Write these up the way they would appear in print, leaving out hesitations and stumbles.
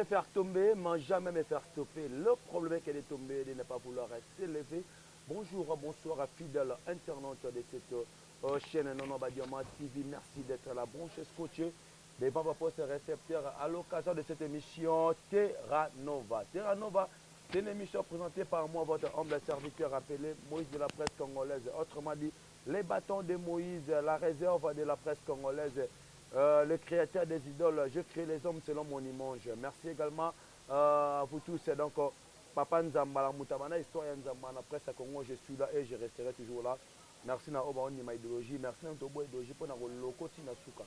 me faire tomber, mais jamais me faire stopper. Le problème est qu'elle est tombée, de ne pas vouloir s'élever. Bonjour, bonsoir à fidèles internautes de cette chaîne Nono Badiama TV. Merci d'être là. Branché scotché des Papa Post récepteurs à l'occasion de cette émission Terra Nova. Terra Nova, c'est une émission présentée par moi, votre humble serviteur appelé Moïse de la presse congolaise. Autrement dit, les bâtons de Moïse, la réserve de la presse congolaise. Le créateur des idoles, je crée les hommes selon mon image. Merci également à vous tous. Donc, Papa Nzamba, la Moutabana, histoire Nzamba, la presse à Congo, je suis là et je resterai toujours là. Merci à Oba ma idéologie, merci à Tobo idéologie pour le loco Tinasuka.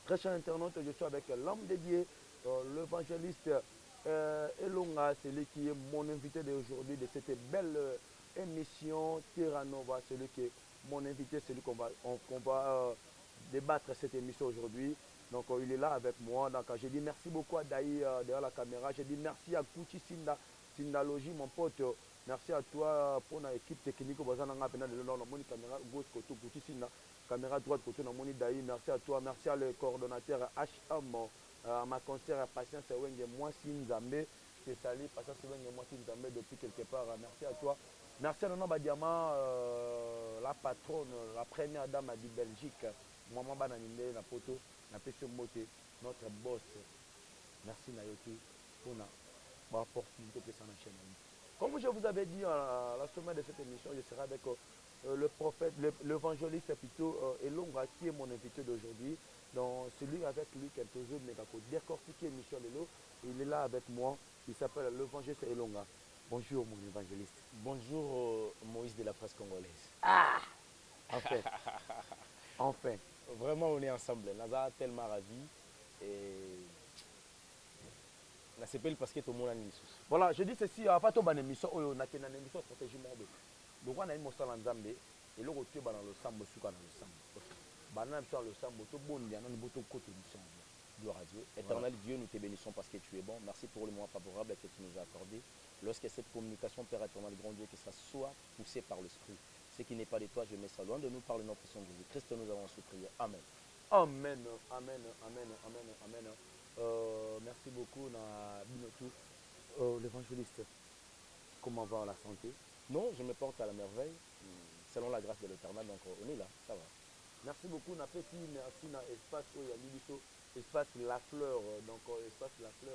Très cher internaute, je suis avec l'homme dédié, l'évangéliste Elonga, celui qui est mon invité d'aujourd'hui de cette belle émission Terra Nova, celui qui est mon invité, celui qu'on va débattre cette émission aujourd'hui. Donc il est là avec moi. Donc j'ai dit merci beaucoup à Daï derrière la caméra. J'ai dit merci à Kouchi Sindalogie, mon pote. Merci à toi pour l'équipe technique. Caméra gauche côté Kouchi Sinda, caméra droite côté Namoni Daï. Merci à toi. Merci à le coordonnateur HM, à ma conseillère Patience Wenge, moi Sinzambe. Je te salue, Patience Wenge, moi Sinzambe depuis quelque part. Merci à toi. Merci à Nono Badiama, la patronne, la première dame du Belgique. Maman Bananinde, la poto, la Pession Moté, notre boss. Merci Nayoki pour l'opportunité que ça enchaîne. Comme je vous avais dit à la semaine de cette émission, je serai avec le prophète, l'évangéliste plutôt Elonga, qui est mon invité d'aujourd'hui. Donc celui avec lui quelques jours, mais pour décortiquer l'émission Lelo, il est là avec moi. Il s'appelle l'évangéliste Elonga. Bonjour mon évangéliste. Bonjour Moïse de la presse congolaise. Ah, enfin. Enfin. Vraiment, on est ensemble. Naza tellement ravi. Et na s'appelle parce que tout le monde a une mission. Voilà, je dis ceci, à part une émission, on a une émission stratégie monde. Donc on a une émission en Zambie et le retour dans le sambo suka dans le sambo. Banana dans le sambo, tout bon, il y a un bouton côté émission. Gloire à Dieu. Éternel Dieu, nous te bénissons parce que tu es bon. Merci pour le moment favorable que tu nous as accordé. Lorsque cette communication, Père éternel, grand Dieu, que ça soit poussé par l'Esprit. Ce qui n'est pas de toi, je mets ça loin de nous par le nom de Jésus-Christ. Nous avons su prier. Amen. Amen, amen, amen, amen, amen. Merci beaucoup, l'évangéliste. Comment va la santé? Non, je me porte à la merveille, selon la grâce de l'Éternel. Donc on est là, ça va. Merci beaucoup, merci, merci, espace où il y a Libiso, espace La Fleur, donc espace La Fleur,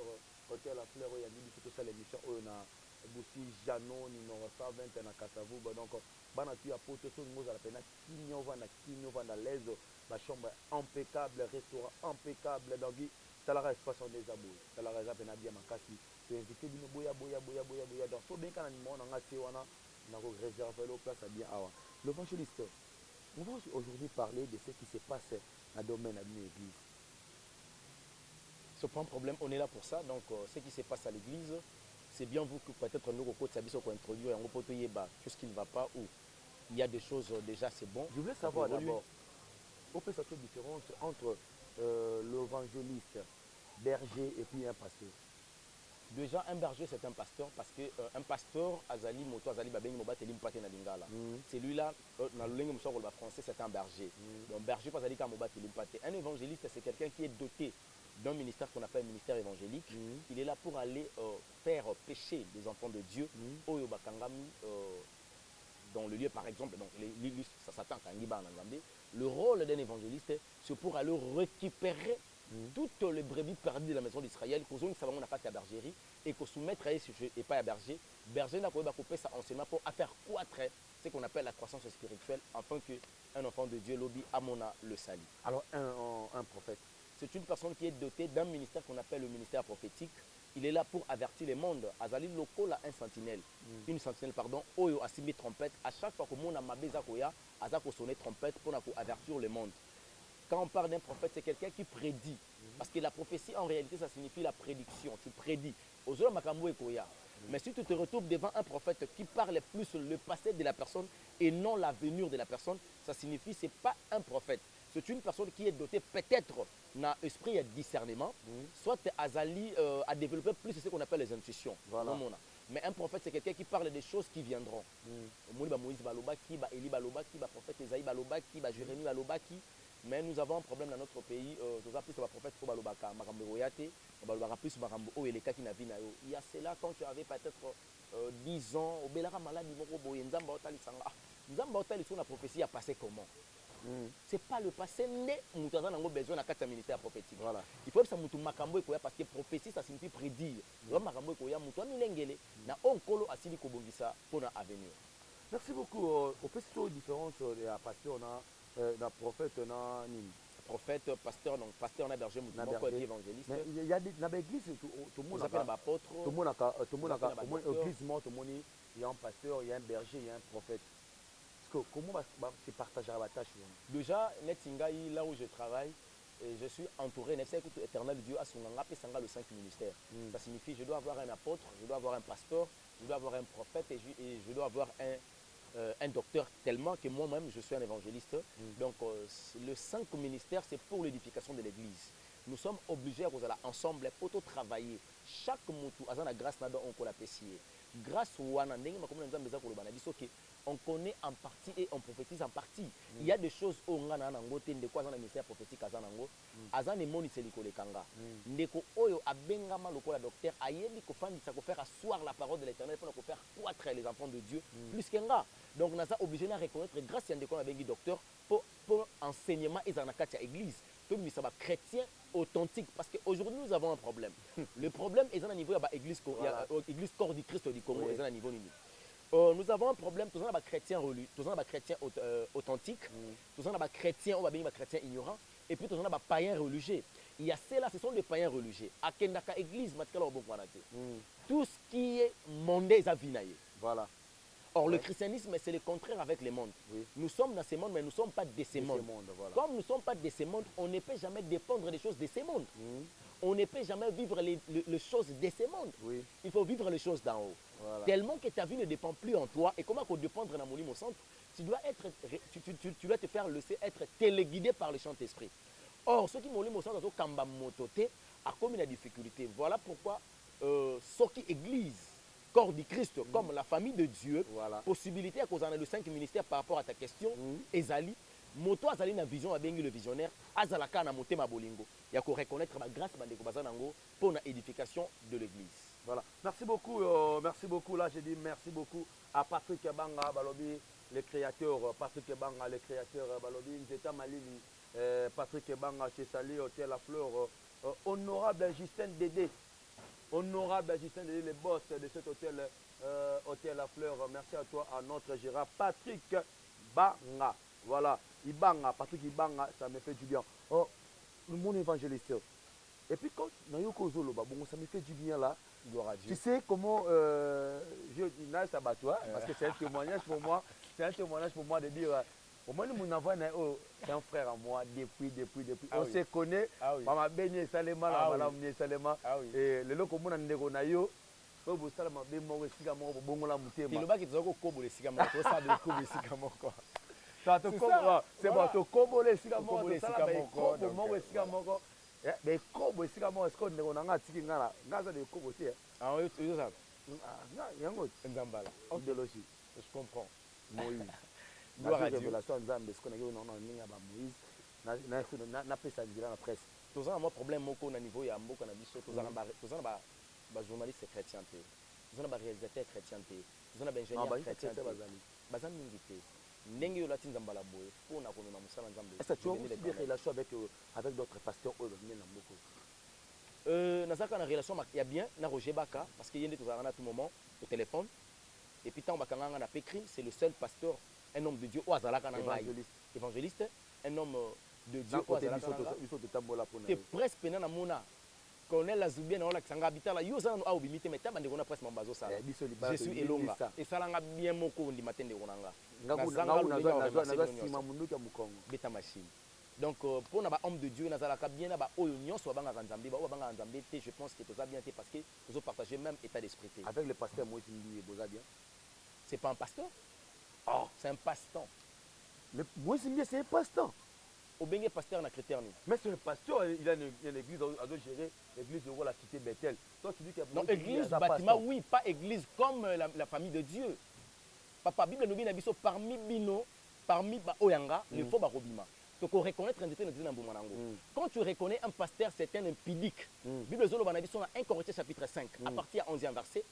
hôtel La Fleur, où il y a Libiso, tout ça, l'émission où on a Boussi, Janon, Nino, 120 na Kasavu, donc, Banatu, Apoto, tout le monde à la peine, Kinyo, Vana, l'aise, la chambre impeccable, restaurant impeccable, donc, ça la espace en des abous, ça la reste à peine à bien, Makasi, tu es invité d'une boya, donc, tout bien qu'on a on a réservé la place à bien, l'évangéliste. On va aujourd'hui parler de ce qui se passe dans le domaine de l'église. Ce n'est pas un problème, on est là pour ça. Donc, ce qui se passe à l'église, c'est bien vous que peut-être nous, au Sabiso, qu'on introduit, on peut tout ce qui ne va pas ou il y a des choses déjà, c'est bon. Je voulais savoir d'abord, on peut faire une différence entre l'évangéliste, berger et puis un pasteur. Déjà, un berger, c'est un pasteur parce qu'un pasteur, Azali Moto, Azali Babeng, Mobat, Elim Pate Nadingala. Celui-là, dans le langue français, c'est un berger. Donc, berger, pas Azali Mobat, Elim Pate. Un évangéliste, c'est quelqu'un qui est doté d'un ministère qu'on appelle ministère évangélique. Il est là pour aller faire pécher les enfants de Dieu. Oyo Bakangami, dans le lieu, par exemple, donc, ça s'attend à Kangiba en Nzambé. Le rôle d'un évangéliste, c'est pour aller récupérer toutes les brebis perdues de la maison d'Israël, qu'on n'a pas de bergerie, et qu'on soumettre à eux et pas à berger. Berger n'a pas coupé ça enseignement pour faire croître ce qu'on appelle la croissance spirituelle, afin qu'un enfant de Dieu, l'obi, amona le salut. Alors, un prophète, c'est une personne qui est dotée d'un ministère qu'on appelle le ministère prophétique. Il est là pour avertir le monde. Azali loko la un sentinelle. Une sentinelle, pardon, oyo asimi trompette. À chaque fois que mon amabeza koya, azako sonner trompette pour avertir le monde. Quand on parle d'un prophète, c'est quelqu'un qui prédit. Parce que la prophétie, en réalité, ça signifie la prédiction. Tu prédis. Mais si tu te retrouves devant un prophète qui parle plus le passé de la personne et non l'avenir de la personne, ça signifie que ce n'est pas un prophète. C'est une personne qui est dotée peut-être d'un esprit de discernement, soit Azali a développé plus ce qu'on appelle les intuitions. Voilà. Mais un prophète, c'est quelqu'un qui parle des choses qui viendront. Moïse Balobaki, Eli Balobaki, prophète Esaïe Balobaki, Jérémie Balobaki. Mais nous avons un problème dans notre pays. Nous avons plus le prophète Obalobaka, Makambo Royate, Obalobaka plus Makambo Oeleka qui n'a vu nayo. Il y a cela quand tu avais peut-être 10 ans, Obelara maladie, Moroboye, Nzamba Otali Sanga. Nzamba Otali sur la prophétie a passé comment? C'est pas le passé, mais nous avons besoin de 4 ministères prophétiques. Voilà. Il faut que ça nous makambo parce que prophétie ça signifie prédire. Donc makambo koya mutu milengele na onkolo asili kobongisa pour l'avenir. Merci beaucoup. Au fait, c'est une différence de la pasteur na prophète na nini. Prophète, pasteur, donc pasteur na berger mutu moko évangéliste. Il y a des na église tout le monde appelle apôtre. Tout le monde a église moi tout le monde il y a un pasteur, il y a un berger, il y a un prophète. Comment se partager la tâche? Déjà, là où je travaille, je suis entouré, éternel Dieu, à son le 5 ministères. Ça signifie que je dois avoir un apôtre, je dois avoir un pasteur, je dois avoir un prophète et je dois avoir un docteur, tellement que moi-même je suis un évangéliste. Donc, le 5 ministères, c'est pour l'édification de l'église. Nous sommes obligés à ensemble pour travailler. Chaque moutou a la grâce on l'a apprécié. Grâce on connaît en partie et on prophétise en partie. Il y a des choses où on a un ministère prophétique azan emoni seliko lekanga. Ndeko oyo abengama lokola docteur ayebi ko fandisa ko faire asseoir la parole de l'Éternel pour ko faire croître les enfants de Dieu plus qu'enga. Donc on a obligé à reconnaître grâce à ndeko na bengi docteur pour enseignement et dans la église. Tout ça va chrétien authentique parce qu'aujourd'hui nous avons un problème. Le problème est dans le niveau de l'église corps du Christ du Congo, est dans le niveau limite. Nous avons un problème, tous les chrétiens relus, tous les chrétiens authentiques, tous les chrétiens ignorants, et puis tous les païens religieux. Il y a ceux-là, ce sont des païens religieux. À Kendaka église, tout ce qui est mondain, ça vient. Voilà. Or, le christianisme, c'est le contraire avec le monde. Oui. Nous sommes dans ce monde, mais nous ne sommes pas de ce monde. Voilà. Comme nous ne sommes pas de ce monde, on ne peut jamais dépendre des choses de ce monde. On ne peut jamais vivre les choses de ce monde. Oui. Il faut vivre les choses d'en haut. Voilà. Tellement que ta vie ne dépend plus en toi. Et comment dépendre dans mon lit, mon centre, tu dois te faire laisser être téléguidé par le Saint-Esprit. Or, ceux qui m'ont dit mon centre, Kamba Motote, a commis la difficulté. Voilà pourquoi ceux qui église, corps du Christ, comme la famille de Dieu, voilà. Possibilité à cause de 5 ministères par rapport à ta question, Ezali, moto azali na vision abengi le visionnaire, azalaka na motema bolingo, ya ko reconnaître ma grâce bandeko bazanango pour la édification de l'église. Voilà. Merci beaucoup, là j'ai dit merci beaucoup à Patrick Banga Balobi, le créateur, Patrick Banga, le créateur Balobi, Nzeta Malili, Patrick Banga chez Sali, Hôtel La Fleur, honorable Justin Dédé. Honorable Justin Dédé, le boss de cet hôtel, Hôtel La Fleur. Merci à toi, à notre gérard Patrick Banga. Voilà, Ibanga, Patrick Ibanga, ça me fait du bien. Oh, mon évangéliste. Et puis quand ça me fait du bien là. Tu sais comment je dis ça toi, parce que c'est un témoignage pour moi. C'est un témoignage pour moi de dire. Au moins, nous avons un frère à moi depuis. On se connaît. Maman Benye Salema, Madame Salema. Et le loco mon andego na yo. Vous savez ma bien moi aussi comme bon la mutema. Il va qui te kobo le sigamo. Toi ça de kobo le sigamo quoi. Ça te kobo. C'est bon, to kobo le sigamo. Ça la ben kobo moi le sigamo. Mais kobo le sigamo est-ce qu'on ndego na ngati ngala. Ngaza de kobo ti. Ah oui, tu ça. Yango Nzambala. Idéologie. Je comprends. Moïse. Gloire à Dieu. Révélation Nzambe ce qu'on a eu non ninga ba Moïse na pesa ndira na presse. Tous un problème moko na niveau ya mboka na biso tous ba journaliste chrétien té. Tous ba réalisateur chrétien té. Tous ba ingénieur chrétien té. Bazan ngité. Ndenge yo lati Nzambala boye pour na kono na musala Nzambe. Est-ce que tu as des relations avec d'autres pasteurs au na mboko? Nazaka na relation il y a bien na Roger Baka parce qu'il y a des tous à tout moment au téléphone. Et puis tant bakanga na pécri, c'est le seul pasteur, un homme de Dieu ou azalaka na évangéliste, un homme de Dieu ou azalaka na presque na mona colonel Azubien na ola kisanga habitala yo za no a obimite metaba ndeko na presque mambazo sala. Je suis elonga et salanga bien moko ndi matende konanga. Naza sima munduka mukongo. Beta machine. Donc pour na ba homme de Dieu nazalaka bien na ba oyo nyonso banga nzambe ba banga nzambe te je pense que tout ça bien te parce que nous avons partagé même état d'esprit. Avec le pasteur Moïse Mbi boza bien. C'est pas un pasteur? Oh, c'est un passe-temps. Moïse Mbi c'est un passe-temps. Au bengue pasteur na critère ni. Mais c'est le pasteur, il a une église à gérer, l'église de la cité Bethel. Toi tu dis qu'il y a non, église bâtiment oui, pas église comme la famille de Dieu. Papa Bible nous dit na biso parmi bino, parmi ba oyanga, il faut ba robima. tu peux reconnaître un détail dans Boumanango. Quand tu reconnais un pasteur, c'est un impudique. Bible Zolo Banabi sont dans 1 Corinthiens chapitre 5, à partir du 11e verset,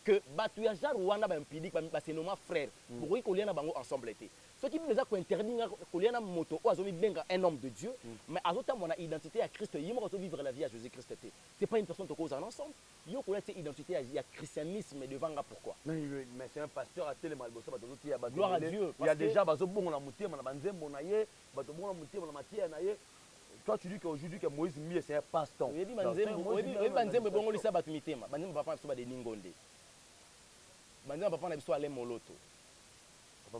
que Batuyajar Rwanda impudique, c'est nos frères. Pourquoi qu'on l'a bango ensemble été. Ce qui veut qu'on interdit qu'on l'a moto, ou azomi benga un homme de Dieu, mais azota mon identité à Christ, il m'a vivre la vie à Jésus-Christ. C'est pas une personne qui cause en ensemble. Il y a une identité à christianisme devant pourquoi. Mais c'est un pasteur à tel mal. Gloire à Dieu. Il y a déjà bon la moutier, on a banzé mon aïe, bon la moutier, on a matière naïe. Toi tu dis qu'aujourd'hui que Moïse Mie c'est un pasteur. Oui, banzé me bon lisa batumitema. Banzé papa na so ba de ningonde. Banzé papa na biso ale moloto.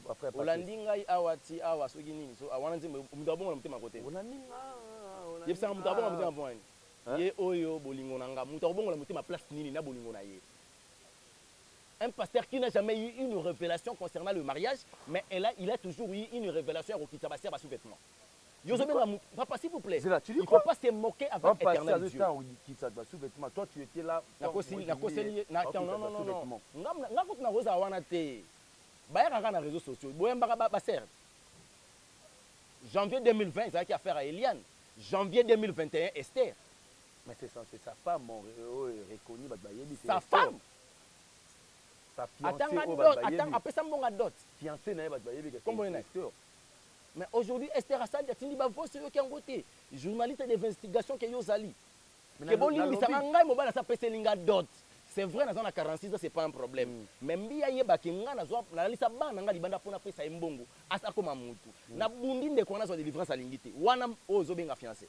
Après Olandi ngai awati awa soki nini so awana nzembe mutu abongo na mutema kote. Olandinga. Yebisa mutu abongo na mutema point. Ye oyo bolingo nanga mutu abongo na mutema place nini na bolingo na ye. Un pasteur qui n'a jamais eu une révélation concernant le mariage, mais il a toujours eu une révélation au Kitabasia à sous-vêtements. Papa, s'il vous plaît, il ne faut pas se moquer avec l'éternel Dieu. Toi, tu étais là. Non. Réseaux sociaux. Janvier 2020, il y a affaire à Eliane. Janvier 2021, Esther. Mais c'est sa femme, reconnue. Sa femme. Attends, après ça, mon dot. Fiancé, mais aujourd'hui, Esther Assad, il y a qui ont voté. Journaliste d'investigation qui est Yozali. C'est vrai, dans la 46, ce n'est pas un problème. Mais si il y a des gens qui délivrance à l'ingité. Wana ozo benga fiancé.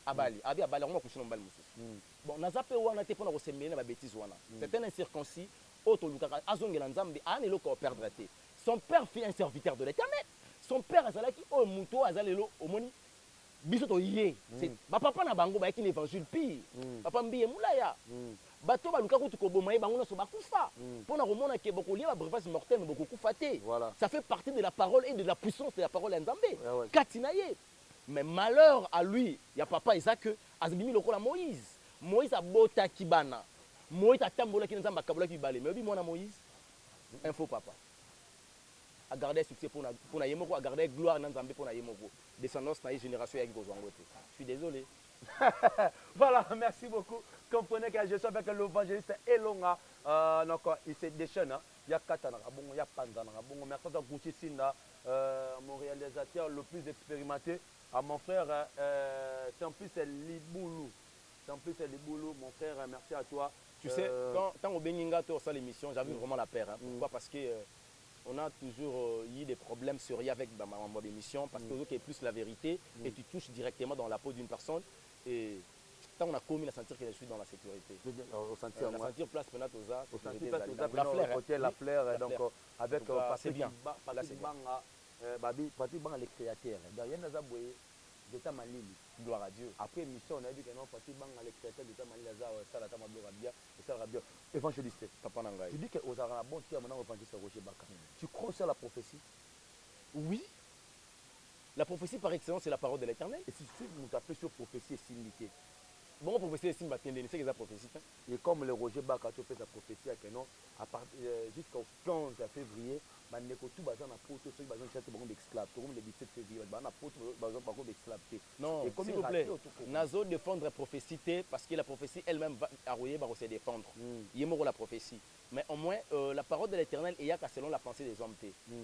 Abali, abali, on va coucher dans le bon, n'a pas pu pour nous semer na bêtise wana. C'est un incirconcis. Son père fit un serviteur de l'Éternel. Son père azalaki o muto azalelo omoni biso to yé. Papa na bango ba ki évangile pire. Papa mbiye mulaya. Bato ba luka kutu ko bomaye bango so bakufa. Pona komona ke boko lia ba brevet mortel mais boko kufa te. Ça fait partie de la parole et de la puissance de la parole nzambe. Katinaye. Mais malheur à lui, il y a papa Isaac azbimi lokola Moïse. Moïse a bota kibana. Moïse a tambola ki nzamba kabola ki balé. Mais obi mona Moïse. Info papa. À garder succès pour na yemoko, à garder gloire dans Zambé pour na yemoko. Descendance na génération avec Gozwangote. Je suis désolé. Voilà, merci beaucoup. Comprenez que je suis avec l'évangéliste Elonga. Donc il se déchaîne. Il y a Katana, il y a Panzana. Merci à Gouchi Sinda, mon réalisateur le plus expérimenté. À mon frère, c'est en plus Liboulou. C'est en plus Liboulou, mon frère, merci à toi. Tu sais, quand au Beninga, tu as l'émission, j'avais vraiment la paire. Hein. Pourquoi? Parce que on a toujours eu des problèmes sérieux avec ma émission, parce que tu es plus la vérité et tu touches directement dans la peau d'une personne. Et quand on a commis à sentir que je suis dans la sécurité. Sentir place penat aux arts, la fleur, donc avec c'est bien. Patrick Bang, les créateurs. D'état Malili. Gloire à Dieu. Après l'émission, on a dit que non, Patrick Bang, les créateurs d'état Malili, Salata Mabia, et ça Rabia. Évangéliste. Tu dis que aux Arabes, bon, tu as maintenant évangéliste Roger Baka. Tu crois ça la prophétie? Oui. La prophétie par excellence, c'est la parole de l'Éternel. Et si nous appelons sur prophétie et signifié. Bon, prophétie et signifié, c'est que la prophétie. Et comme le Roger Baka, tu fais sa prophétie avec non, jusqu'au 15 février, non, s'il vous plaît, Nazo défendre la prophétie parce que la prophétie elle-même va se défendre. Il y a la prophétie. Mais au moins, la parole de l'Éternel est selon la pensée des hommes.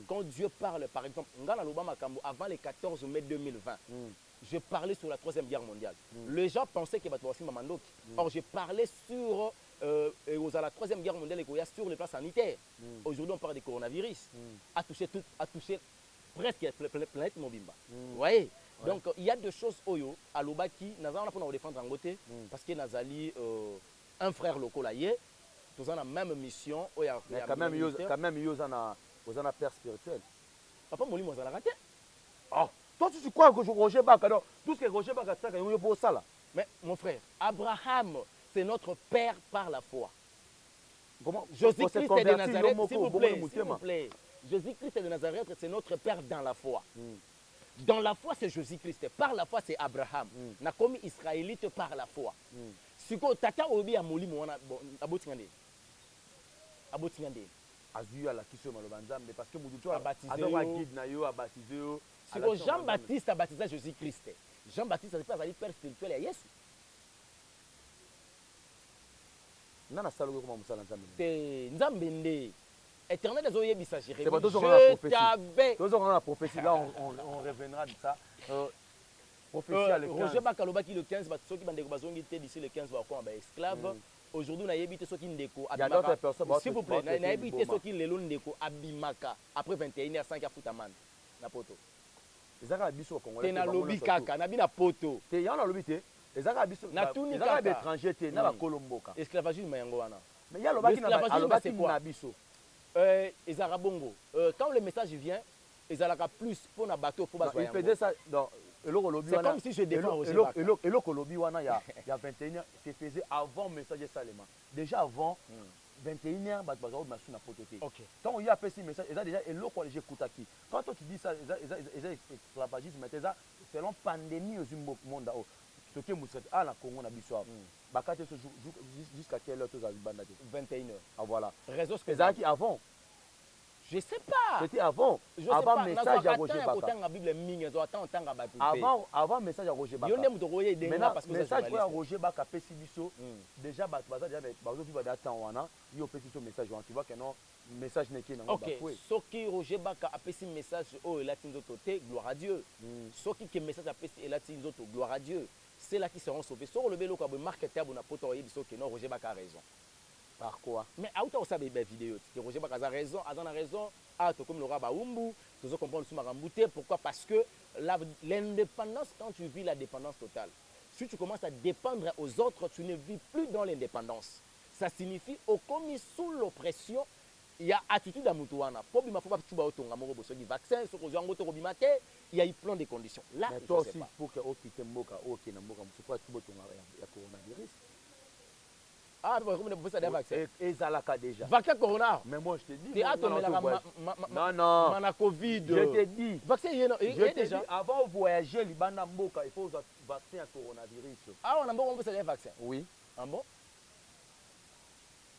Quand Dieu parle, par exemple, avant le 14 mai 2020, je parlais sur la 3e guerre mondiale. Les gens pensaient que Batouassi Mamandoki. Or, je parlais sur la 3e guerre mondiale et sur les plans sanitaires. Aujourd'hui, on parle du coronavirus. A touché presque la planète Mobimba. Vous voyez? Donc, il y a deux choses Oyo, à Lobaki, nous allons pour défendre en côté, parce que Nazali, un frère local, tous ont la même mission. Quand même, ils ont un père spirituel. Papa Moli, moi, ça l'a raté. Oh, toi, tu crois que Roger Baka, tout ce que Roger Baka, c'est qu'il y a ça là. Mais mon frère, Abraham, c'est notre père par la foi. Comment Jésus-Christ est de Nazareth, s'il vous plaît. Jésus-Christ de Nazareth, c'est notre père dans la foi. Dans la foi, c'est Jésus-Christ. Par la foi, c'est Abraham. N'a commis israélite par la foi. Si vous tata obi a moli mona abotingande. Abotingande. Azu à la kiso malobanzambe parce que muduto a baptisé guide na yo a baptisé siko Jean-Baptiste abaptisa Jésus-Christ. Jean-Baptiste azali père spirituel ya Yesu. Nana salogo comme musala nzambe. Te nzambe nde. Éternel ezoyebisa Jérémie. Je t'avais. Tous on a la prophétie là on reviendra de ça. Prophétie à le 15. Roger Bakalobaki le 15 bato soki bandeko bazongi te d'ici le 15 ba koma ba esclave. Aujourd'hui nayebi te soki ndeko abimaka. Il y a d'autres personnes. S'il vous plaît, nayebi te soki lelo ndeko abimaka après 21h 5 ya futaman na poto. Ezaka biso congolais. Te na lobi kaka na bina poto. Te ya na lobi te. Ezaka biso. Ezaka ba étranger te na ba kolomboka. Esclavagisme mayango wana. Mais ya lobaki na biso. Ezaka bongo. Quand le message vient, ezalaka plus pour na bateau pour bazwa yango. Il faisait ça dans c'est comme si je défends Roger Baka. Et le Kolobi wana il y a 21h, c'est faisait avant message Salema. Déjà avant 21h bato bazwa masu na pototé. OK. Quand il y a fait ce message, et déjà et loko j'ai kutaki. Quand toi tu dis ça, ils esclavagisme mais ça selon pandémie au monde là. Ce qui est à la Congo na biso. Bakate jusqu'à quelle heure tous azibanda 21h. Ah voilà. Réseau que ça qui avant. Je sais pas. C'était avant. Avant message à Roger Baka. Avant message à Roger Baka. Maintenant message à Roger Baka pesi biso. Déjà baza déjà bazo vivre dans temps wana. Yo pesi so message wana. Tu vois que non message n'est qui OK. Soki Roger Baka a pesi message oh elati nzoto te gloire à Dieu. Soki que message a pesi elati nzoto gloire à Dieu. C'est là qui seront sauvés. Sur le vélo comme marketeur na poto yebiso que non Roger Baka a raison. Par quoi? Mais à où ça des vidéos que Roger Baka a raison, a raison. Ah, comme le roi Baumbu, tu dois comprendre ce marambouté. Pourquoi? Parce que l'indépendance, quand tu vis la dépendance totale, si tu commences à dépendre aux autres, tu ne vis plus dans l'indépendance. Ça signifie au commis sous l'oppression, il y a attitude à Moutouana. Pour il faut pas tu vas autonga moro bosso du vaccin, ce qu'on a ngoto robimate, il y a eu plein de conditions. Là, mais toi aussi pour que au quitter mboka, au qui na mboka, c'est quoi tu vas autonga ya coronavirus? Ah, vous avez ça des vaccins. Et Zalaka déjà. Vaccin corona. Mais moi je te dis. Non. Mana Covid. Je te dis. Vaccin il est déjà. Dis, avant de voyager, Libana Mboka, il faut vaccin à coronavirus. Ah, on a bon on peut ça des vaccins. Oui. Ah bon?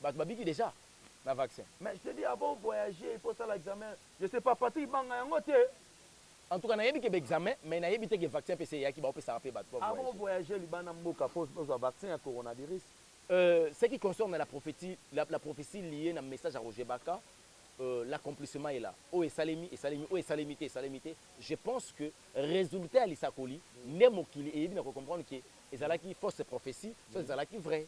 Bah babiki déjà la vaccin. Mais je te dis avant de voyager, il faut ça l'examen. Je sais pas Patrick Banga yangote. En tout cas, na yebi que examen, mais na yebi que vaccin PCR qui va peut ça rappeler bah avant de voyager, Libana Mboka faut vaccin à coronavirus. Ce qui concerne la prophétie liée à un message à Roger Baka, l'accomplissement est là. Je pense que le résultat à l'Issakoli, il faut comprendre que les fausses prophéties sont les vraies.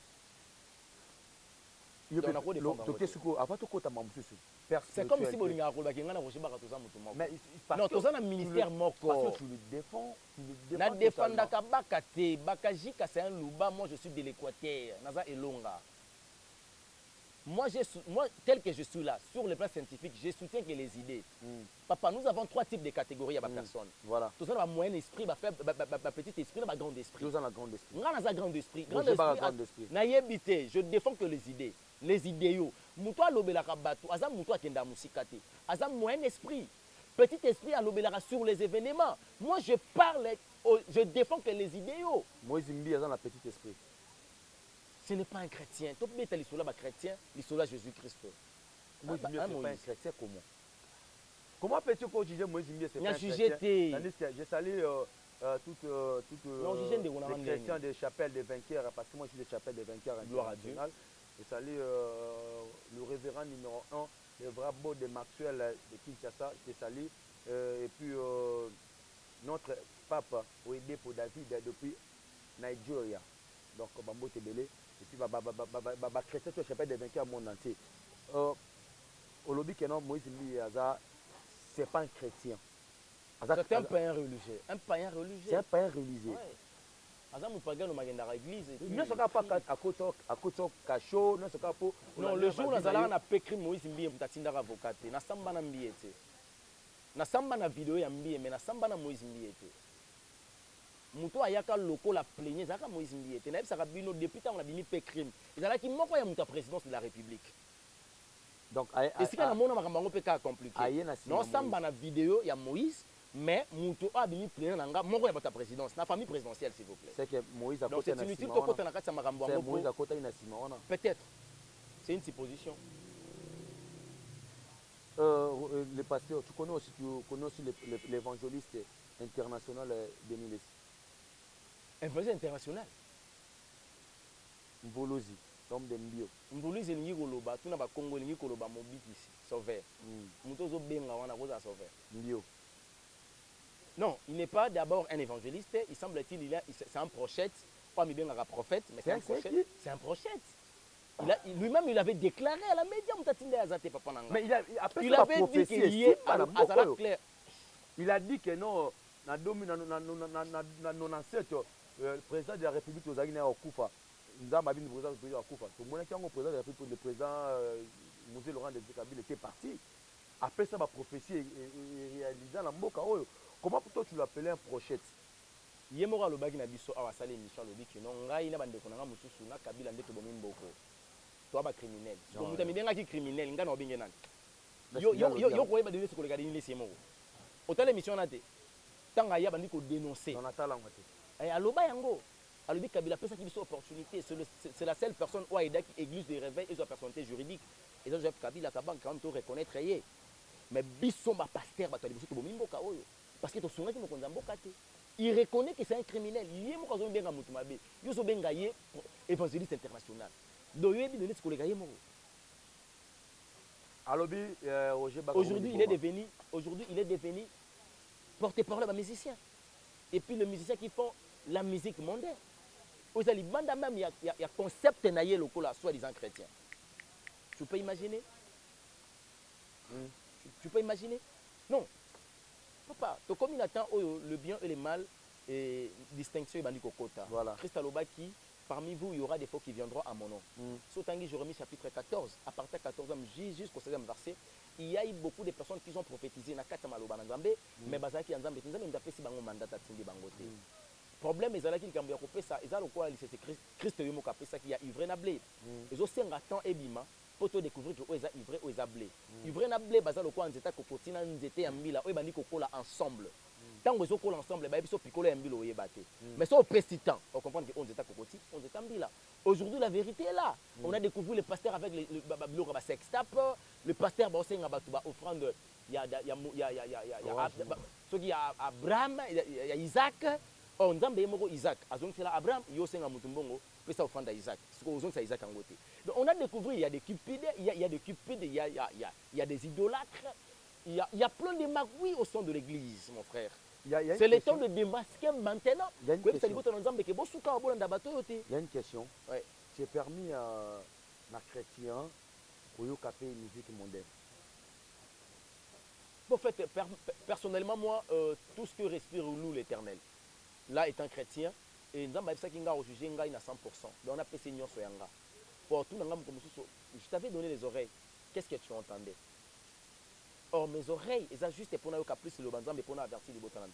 C'est comme si Bolinga Roger Baka non, tu as un ministère moko. Parce que tu le défends. Na défendre Baka te, Bakajika c'est un louba, moi je suis de l'Équateur, Naza Elonga. Moi, tel que je suis là, sur le plan scientifique, je soutiens que les idées. Papa, nous avons 3 types de catégories à ma personne. Voilà. Tout ça, un moyen esprit, petit esprit, un grand esprit. Nous avons un grand esprit. Nous avons un grand esprit. Grand esprit. Naïebité, je défends que les idées. Les idéaux. Moutoua lobelaka batu, azam moutoua kenda musikate. Azam moyen esprit. Petit esprit à lobelaka sur les événements. Moi, je parle, je défends que les idéaux. Moïse Mbi azam la petit esprit. Ce n'est pas un chrétien. Tu peux mettre l'issola chrétien, l'issola Jésus-Christ. Moïse Mbi, c'est pas un chrétien comment? Comment peux-tu juger Moïse Mbi, c'est pas un chrétien? J'ai salé toutes les chrétiens des chapelles des vainqueurs, parce que moi je suis des chapelles des vainqueurs. Gloire à Dieu. J'ai salé le révérend numéro 1, le vrai beau de Maxwell de Kinshasa, j'ai salé. Et puis notre pape, Oede pour David, depuis Nigeria. Donc, Bambo Tebele. Et puis, chrétien, tu chapelle des vainqueurs au monde entier. Au lobby, Moïse Mbi, c'est pas un chrétien. C'est un païen religieux. Un païen religieux. C'est un païen religieux. Non, le jour où nous allons à pécri Moïse Mbi, nous avons avocat. Nous avons Mbi. Nous avons vidéo ya Mbi, mais nous avons Moïse Mbi. Muto ayaka loko la plaigner, zaka Moïse Mbi. Na yebisa bino depuis tant on a bimi pécrim. Ezalaki moko ya muta présidence de la République. Donc et si kana mona makambo pe ka compliqué. Non samba na vidéo ya Moïse. Mais Moutou a bien plaigné nanga moko ya bata présidence na famille présidentielle s'il vous plaît. C'est que Moïse a côté na inutile to kota na kati makambo ngo. Moïse a côté na sima wana. Peut-être. C'est une supposition. les pasteurs, tu connais aussi l'évangéliste international Denis Lessi. Influence internationale. Mbolozi, l'homme de Mbio. Mbolozi elingi koloba, tuna ba Congo elingi koloba mobikisi, sauveur. Muto zo benga wana koza sauveur. Mbio. Non, il n'est pas d'abord un évangéliste, il semble-t-il c'est un prophète, pas mi benga prophète, mais c'est un prophète. C'est un prophète. Lui-même, il avait déclaré à la média, mais il avait dit qu'il y est à clair. Il a dit que non, dans 97, le président de la République aux Aguinés au Koufa, nous avons vu le président de la Koufa. Le président de la République, le président Mosé Laurent de Kabila était parti. Après ça, ma prophétie est réalisée dans Mboka. Comment toi tu l'appelais un prophète? Yemora le bagi na biso awa sala émission le biki non ngai na bande konanga mususu na Kabila ndeko bomi mboko. Toi ba criminel. So muta mibenga ki criminel ngana obinge nani. Yo ko yeba de ce ko le gadi ni lesemo. Autant l'émission na te. Tanga ya bandi ko dénoncer. On attend ngati. Aloba yango. Alobi Kabila pesa ki biso opportunité, c'est la seule personne ou aida qui église de réveil et sa personnalité juridique. Et ça Joseph Kabila ka banque quand même to reconnaître yé. Mais biso ba pasteur ba to biso to bomi mboka oyo. Parce que to songa ki mo konza mboka te. Il reconnaît que c'est un criminel. Il est mon benga mutumabe. Yoso benga yé évangéliste international. Donc il est donné ce collègue yé mo. Aujourd'hui il est devenu porte-parole de musicien. Et puis les musiciens qui font la musique mondaine. Aux Alibanda même il y a concept naïe local soi-disant chrétien. Tu peux imaginer? Tu peux imaginer? Non. Papa, tu comme il attend le bien et le mal et distinction bandi kokota. Voilà. Christ Alobaki, parmi vous il y aura des fois qui viendront à mon nom. Sautangi Jérémie chapitre 14, à partir de 14e jusqu'au 16e verset, il y a eu beaucoup de personnes qui ont prophétisé na kata maloba na Nzambe, mais bazaki ya Nzambe, Nzambe ndapesi bango mandat atindi bango te. Problème ezalaki likambo ya kopesa, ezalo kwa c'est Christ yomo kapesa qui a ivré na blé. Ezo senga temps ebima pour te découvrir que oza ivré oza blé. Ivré na blé bazalo kwa nzeta kokotina nzete ya mbila oyo bandi kokola ensemble. Tant que kola ensemble ba biso pikolo ya mbilo oyeba te. Mais ça au petit temps, on comprend que on nzeta kokoti, on nzeta mbila. Aujourd'hui la vérité est là. On a découvert le pasteur avec le babilo ba sextap, le pasteur ba osenga ba tuba offrande il y a ce qui a Abraham, il y a Isaac. Oh, Nzambe yemoko Isaac, azongela Abraham, yosenga mutumbongo, pesa offrande à Isaac. Ce qu'on zongsa Isaac en côté. Donc on a découvert il y a des cupides, il y a des cupides, il y a des idolâtres, il y a plein de magouilles au sein de l'église, mon frère. C'est le temps de démasquer maintenant. Il y a une question. Ouais. J'ai permis à un chrétien de faire une musique mondaine. En fait, personnellement, moi, tout ce que respire nous l'éternel, là est un chrétien, et nous avons jugé à 100%. Donc on a fait Seigneur Soyanga. Pour tout, je t'avais donné les oreilles. Qu'est-ce que tu entendais? Or, mes oreilles, elles ont juste pour nous plus le banzambe pour nous avertir les bottes en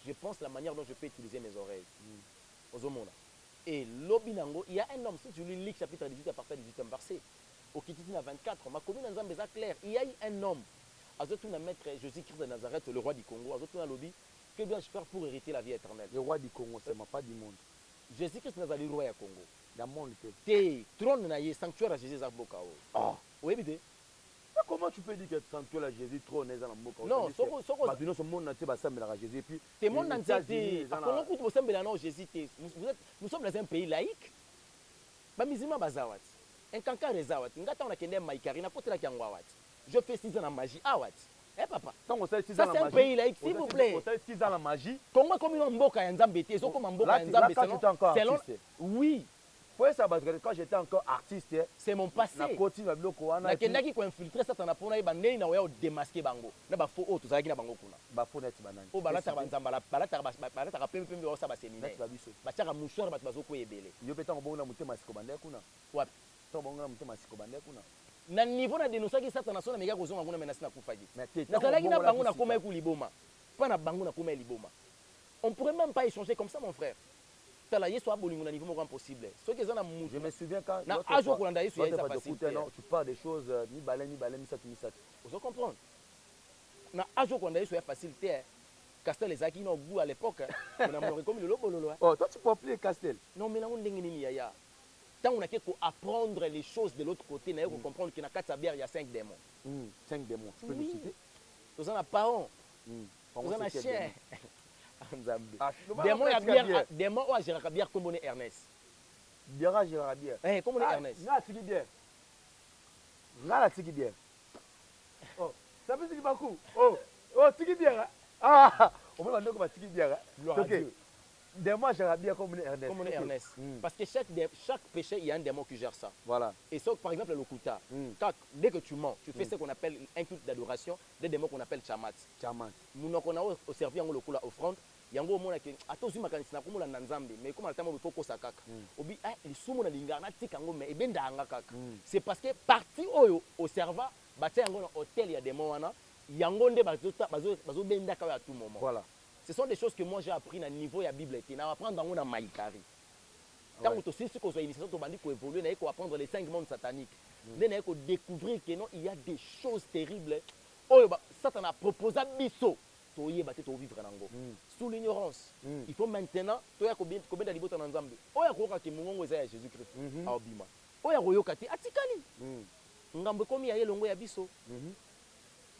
Je pense la manière dont je peux utiliser mes oreilles. Et l'obinango, il y a un homme, si tu lis Luc chapitre 18 à partir du 18e verset, au Kititina 24, ma commune en est clair. Il y a eu un homme, Azotouna maître Jésus-Christ de Nazareth, le roi du Congo, Azotouna lobby, que dois-je faire pour hériter la vie éternelle? Le roi du Congo, c'est pas du monde. Jésus-Christ n'est pas le roi du Congo. Le monde, c'est trône naïe, sanctuaire à Jésus Zabokao. Ah, oui, bien. Comment tu peux dire que le sanctuaire à Jésus trône dans le monde? Non, ce monde entier va s'embêter à Jésus. Puis, c'est le monde entier. Nous sommes dans un pays laïque. Les musulmans bazawat. Un kanka rezawat. Ngata on a kende maïkari na potela kiangwawat. Je fais 6 ans en magie. Awat. Eh papa. Quand on fait 6 ans ça c'est un pays laïque, s'il vous plaît. On fait 6 ans en magie. Comment comme une mboka ya Nzambe te, so comme mboka ya Nzambe selon oui. Ça, parce que quand j'étais encore artiste, c'est mon passé. Na koti na biloko wana. Na kendaki ko infiltrer satana pona yeba ndeni na oya démasquer bango. Na ba faux auto zalaki na bango kuna. Ba faux net banani. O balata banzamba balata pembe o sa ba séminaire. Net ba biso. Ba tiaka mouchoir ba bazoko yebele. Yo peta ko bonga mutema siko bande kuna. Wapi? To bonga mutema siko bande kuna. Na niveau na dénonçaki satana sona mega kozonga kuna menasi na kufaki. Na zalaki na bango na koma eku liboma. Pas na bango na koma liboma. On pourrait même pas échanger comme ça mon frère. Je me souviens quand tu parles des choses ni balai, misat. Vous comprenez? Na ajo quand d'ailleurs soit facilité. Castel les acquis n'ont goût à l'époque. Oh, toi tu peux appeler Castel. Non, mais là on tant on a qu'à apprendre les choses de l'autre côté, on comprendre qu'il y a 4 bières, il y a 5 démons. 5 démons. Tu peux nous citer? Tous en a parents. Tous en a c'est quel chien. démon? Démon ou à Gérard Bière comme on est Ernest. Bière, Gérard Bière. Comme on est Ernest. Nga tiki bière. Nga tiki bière. Oh, ça peut tiki beaucoup. Oh, tiki bière. Ah, on va demander comment tiki bière. Ok. Démon, Gérard Bière comme on est Ernest. Comme on est Ernest. Parce que chaque péché, il y a un démon qui gère ça. Voilà. Et ça, par exemple, le Kuta. Dès que tu mens, tu fais ce qu'on appelle un culte d'adoration, des démons qu'on appelle chamat. Chamat. Nous avons servi en le coup offrande. Yango mona ke atozu makanisi na komona na nzambe mais comme altamo faut ko sakaka obi il sumo na lingana tika ngo mais ebenda anga kaka c'est parce que parti oyo au serva batia yango na hôtel ya démon wana yango nde bazo benda ka à tout moment. Voilà. Ce sont des choses que moi j'ai appris na niveau ya Bible et na apprendre dans na maïkari. Tant que tu sais qu'on soit initiation to bandi ko évoluer na ko apprendre les 5 mondes sataniques. Na ko découvrir que non il y a des choses terribles oyo Satan a proposé biso. Sous l'ignorance, il faut maintenant, Jésus-Christ.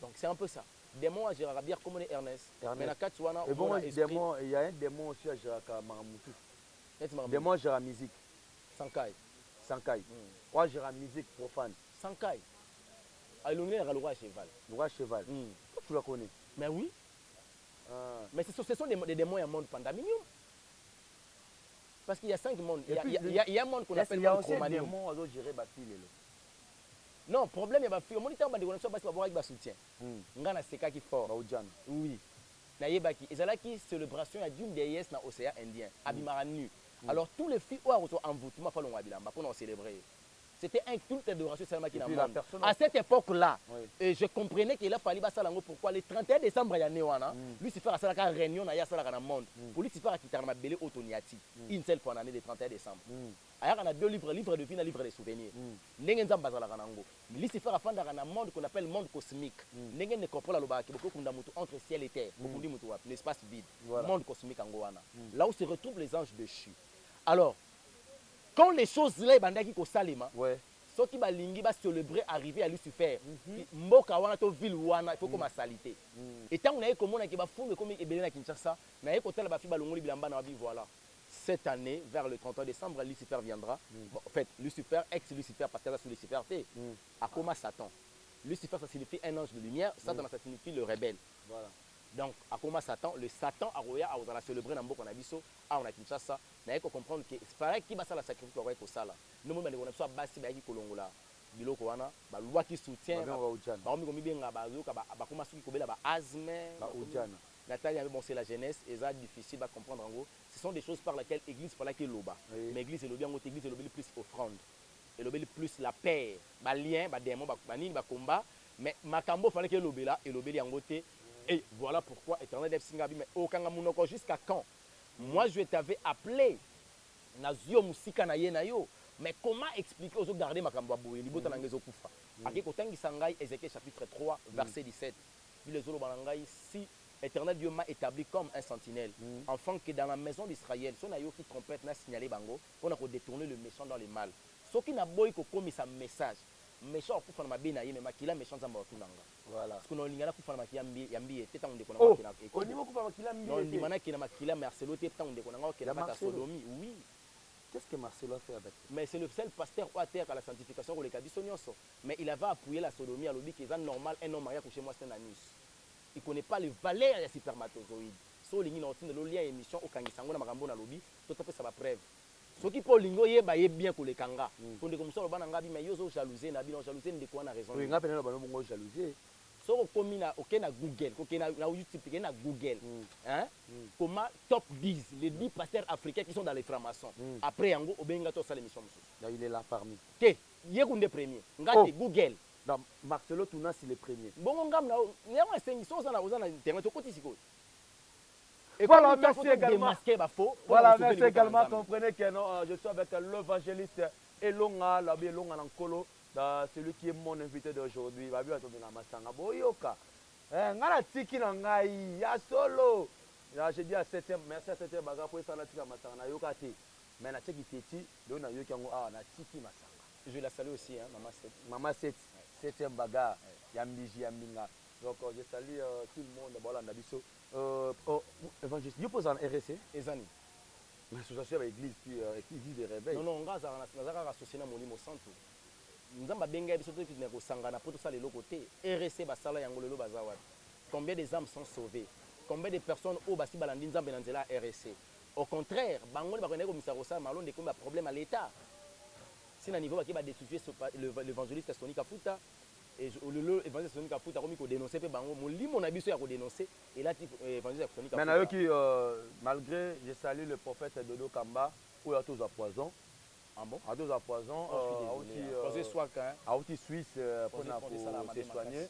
Donc c'est un peu ça. Démon à Gérard Bière comme on est Ernest. Et bon, il y a un démon aussi à Gérard Maramoutou. Démon à Gérard musique. Sankai. Ou à Gérard musique profane. Sankai. Il y a le roi cheval. Le roi cheval. Tu la connais? Mais oui. Mais ce sont des démons et un monde pandaminium. Parce qu'il y a 5 mondes. Il y a un monde qu'on appelle le monde chromanium. Il y a aussi des démons qui gèrent. Non, problème, il y a des moniteur qui avoir avec soutien. Il y a des qui fort. Oui. Il y a une célébration d'une déesse dans l'océan Indien, Abimaranu. Alors tous les filles ont un envoûtement pour célébrer. C'était un culte d'adoration seulement qui n'a pas. À cette époque-là, je comprenais qu'il a fallu pourquoi le 31 décembre, il y a Néwana, Lucifer a fait une réunion dans le monde. Pour Lucifer, il a fait Otoniati, une seule fois l'année le 31 décembre. Il y a 2 livres, livre de vie et livre de souvenirs. Lucifer a fait un monde qu'on appelle le monde cosmique. Il ne comprend pas entre ciel et terre, l'espace vide, monde cosmique. Là où se retrouvent les anges déchus. Alors, quand les choses là bandaki ko salema ceux qui balingi ba célébrer arriver à Lucifer mboka wana to ville wana il faut comme salité et tant on a komona ki ba fumbe comme ebele na Kinshasa na yeko tala ba fi balongoli bilamba na bi voilà cette année vers le 31 décembre Lucifer viendra en fait Lucifer ex Lucifer parce que ça sous Lucifer a comme Satan. Lucifer ça signifie un ange de lumière, Satan ça signifie le rebelle. Voilà. Donc, à comment Satan, le Satan a Roya a célébré dans Mboko Nabiso, on a Kinshasa, n'a pas comprendre que c'est pareil qui va ça la sacrifice pour être au sala. Nous, on a soit bassi, qui Kolongola, Biloko Wana, la loi qui soutient, Nathalie, bon, c'est la jeunesse, et ça difficile à comprendre en gros. Ce sont des choses par lesquelles l'église par laquelle l'oba. Mais l'église est l'obé en l'église est l'obé plus offrande. Et l'obé plus la paix, ba lien, ba démon, ba nini, ba combat. Mais Makambo fallait que l'obé là, et l'obé en côté. Et voilà pourquoi Éternel Def Singabi, mais au Kangamunoko jusqu'à quand? Moi je t'avais appelé Nazio Musika na Yenayo. Mais comment expliquer aux autres garder Makambo Aboué, Libota Nangezo Koufa? Aki Kotangi Sangai, Ézéchiel chapitre 3, verset 17. Puis les Zolobalangai, si Éternel Dieu m'a établi comme un sentinelle, afin que dans la maison d'Israël, son ayo qui trompette n'a signalé Bango, on a détourné le méchant dans le mal. Ce qui n'a pas commis sa message. Méchant pour faire ma bina mais makila méchant zamba tunanga voilà parce que non lingana ku faire makiyambi yambi teta on dekona makina au niveau ku faire makiyambi non limana kina makila Marcelo teta on dekona ngakela mata sodomi oui. Qu'est-ce que Marcelo a fait avec? Mais c'est le seul pasteur à terre à la sanctification pour les kabiso nyonso, mais il avait appuyé la sodomie à l'obi qui est normal un homme marié coucher moi c'est un anus. Il connaît pas les valeurs des spermatozoïdes so lingi na otine lo lia émission au kangisango na makambo na lobi to tapé ça va preuve. Ce qui pour lingo yeba ye bien ko le kanga pour comme ça le bana ngabi mais yozo jalouser na bino jalouser ndeko na raison oui ngapena na bano bongo jalouser so ko mina okena Google ko kena na YouTube kena Google hein comment top 10 les 10 pasteurs africains qui sont dans les francs-maçons après yango obenga to sala émission là il est là parmi te yekunde premier ngati Google donc Marcelo Tuna c'est le premier bongo ngam na nyama sengi so za na internet ko tisiko. Et voilà, merci également. Voilà, merci également. Comprenez que non, je suis avec l'évangéliste Elonga, l'abbé Elonga Nankolo, celui qui est mon invité d'aujourd'hui. Il va bien tomber dans ma sanga. Boyoka. Ngala tiki na ngai ya solo. Je dis à 7e, merci à 7e baga pour ça na tika masanga na yoka te. Mais na tiki teti, do na yoki ngo ah na tiki masanga. Je la salue aussi hein, maman 7. Maman 7. 7e bagarre Yambiji Yambinga. Donc je salue tout le monde voilà Nabiso évangéliste yo pose en RSC ezani l'association avec l'église puis église de réveil. non nazaka associé na molimo santo nzamba benga biso to kitne ko sangana poto ça le côté RSC basala yango lelo baza wapi combien des âmes sont sauvées combien de personnes au basi balandi nzambe na nzela RSC au contraire bango ba connaître comme ça ko malon de comme problème à l'état si na niveau ba ki ba destituer l'évangéliste Sony Kafuta et le évangéliste Sony Kafuta comme ko dénoncer pe bango molimo na biso ya ko dénoncer et là évangéliste Sony Kafuta maintenant qui malgré je salue le prophète Dodo Kamba ou à tous à poison. Ah bon? À tous à poison à Suisse pour se soigner.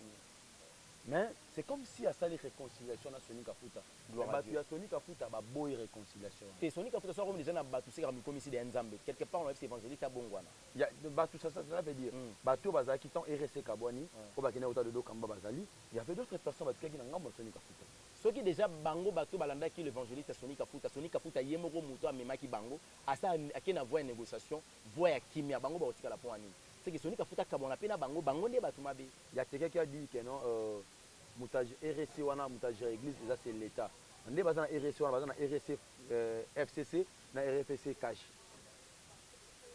Mais c'est comme si à ça les réconciliation à Sony Kafuta. Il y a Sony Kafuta ba boy réconciliation. Et Sony Kafuta soit comme les gens à battu c'est comme ici des Nzambe. Quelque part on a évangéliste à Bongwana. Il y a battu ça veut dire battu baza qui sont RSC Kabwani au bakina auta de Kamba bazali. Il y avait d'autres personnes qui na ngamba Sony Kafuta. Ceux qui déjà bango bato balanda qui l'évangéliste Sony Kafuta yemoko muto amemaki bango asa akena voie négociation voie ya kimia bango ba otika la poani. C'est que Sony Kafuta kabona pena bango nde bato mabe. Il y a quelqu'un qui a dit que non mutage RSC wana mutage église ça c'est l'état. Ndé bazana RSC wana bazana RSC FCC na RFC cash.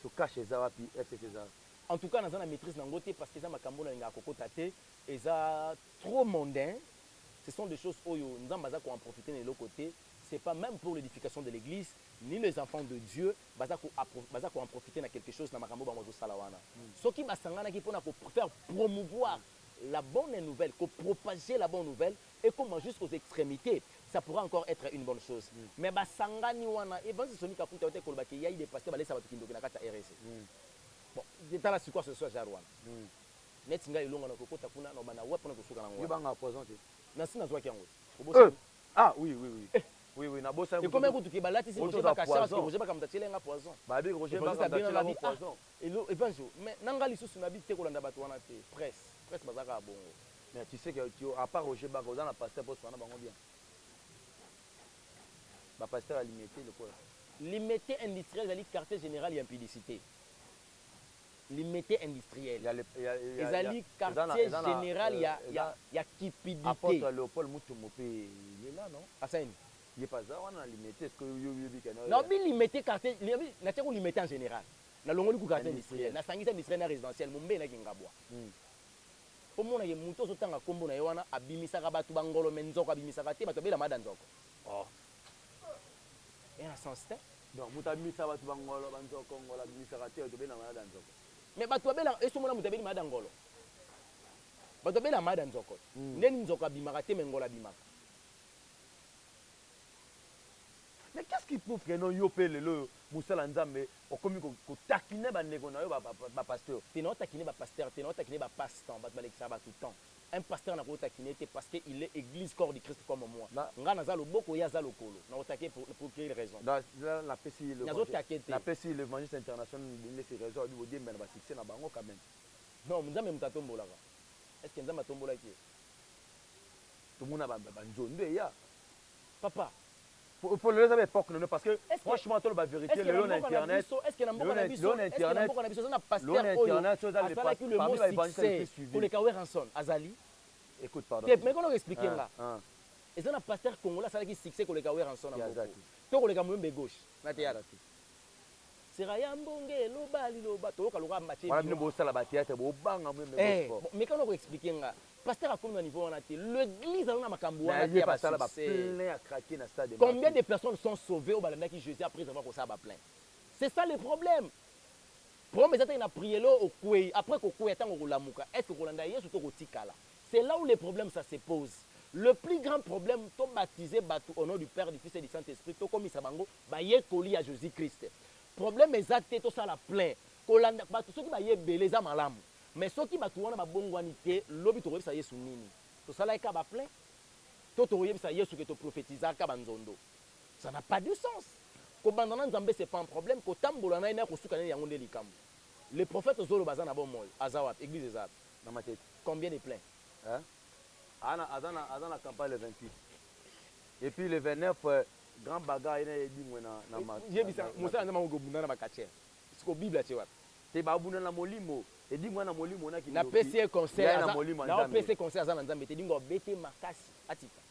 So cash ezara puis FCC ezara. En tout cas dans la maîtrise nangote parce que ça makambo na nga kokota te eza trop mondain. Ce sont des choses où nous allons en profiter de l'autre côté. Ce n'est pas même pour l'édification de l'église, ni les enfants de Dieu, nous allons en profiter de quelque chose dans le Makambo Bamazo Salawana. Ce qui va faire promouvoir la bonne nouvelle, propager la bonne nouvelle, et comment jusqu'aux extrémités, ça pourra encore être une bonne chose. Mais Basangani Wana, et Banzi Sony Kafuta, il y a des pasteurs, il y a des Kindo qui RSC. Bon, c'est là sur quoi ce soit Jarouan. Netinga ilonga na kokota kuna na bana wapi na kusuka na ngwa. Yobanga poison te. Na sina zwa kiango. Ah oui. Oui, na bossa. Et comment tu balati si Roger Baka charge que Roger Baka mtatile nga poison. Ba bi Roger Baka mtatile poison. Et le évangile, mais nanga lisusu na bi te kolanda bato wana te. Presse bazaka bongo. Mais tu sais que à part Roger Baka dans la pasteur pour sona bango bien. Ba pasteur a limité le quoi. Limité industriel, c'est-à-dire quartier général et impudicité. Limité industriel. Il y a quartier général, il y a cupidité. Apôtre Léopold Moutoumopé, il est là, non? Assaini. Il n'est pas là, on a limité. Est-ce que non, mais limité quartier, n'a pas limité en général. Na longoli ku quartier industriel, na sangisa industriel na résidentiel, mumbe na kingabwa. Au moins il y a muto sotanga kombo na yowana abimisaka batu bangolo menzoko abimisaka te bato bela mada nzoko. Oh. Et na sens te. Donc mutabimisa batu bangolo banzoko ngola abimisaka te bato bela mada nzoko. Mais bato bela esomona mutabeli mada ngolo. Bato bela mada nzoko. Ndeni nzoko abimaka te mengola bimaka. Mais qu'est-ce qui prouve que non yopé le Moussala Nzambe au commis ko takine ba nego na yo ba pasteur. T'es non takine ba pasteur, t'es non takine ba pasteur, ba balekisa ba tout temps. Un pasteur na ko takine te parce que il est église corps du Christ comme moi. Nga naza lo boko ya za lokolo. Na otake pour quelle raison? Dans la PC l'évangile international de ces raisons du dire mais ba succès na bango quand même. Non, Nzambe mutatombola ka. Est-ce que Nzambe tombola ki? Tout monde ba nzondo ya. Papa pour le reste époque non parce que franchement tout la vérité le long internet est-ce que na mboka na biso internet na pasteur oyo le mot succès pour les Kawe Ranson azali écoute pardon mais comment expliquer là et ça na pasteur congolais ça qui succès pour les Kawe Ranson na mboka to ko le kamwembe gauche na théâtre sera ya mbonge lobali loba to ka loka match voilà bino bo sala ba théâtre bo banga mwembe gauche mais comment expliquer là pasteur a combien de niveau on a été l'église a makambo a été plein à craquer dans stade. Combien de personnes sont sauvées au balanda qui Jésus après avoir ça va plein. C'est ça le problème. Problème c'est a prié là au koué après ko koué tant ko lamuka est-ce que kolanda yesu to ko tikala. C'est là où les problèmes ça se pose. Le plus grand problème to baptiser batu au nom du Père, du Fils et du Saint-Esprit to comme isabango ba ye koli à Jésus-Christ. Problème exact to ça la plein. Kolanda batu ceux qui ba ye belé za malamu. Mais ceux qui batu wana babongwani te lobi to ça yesu nini to sala ka ba plein to to ça yesu que to prophétiser ka banzondo ça n'a pas de sens ko bandana nzambe c'est pas un problème ko tambola na ina ko suka na yango ndeli kambo les prophètes zolo bazana bon mol azawat église ezat dans ma tête combien de plein hein azana campagne le 28 et puis le 29 grand bagarre ina ebi ngwena na ma yebisa musa nzama ngo bundana bakatche siko bible ati wat te ba bundana molimo Et dis moi na molimo na ki. Na PC conseil na molimo na PC conseil azana nzambe te dingo bete makasi atika.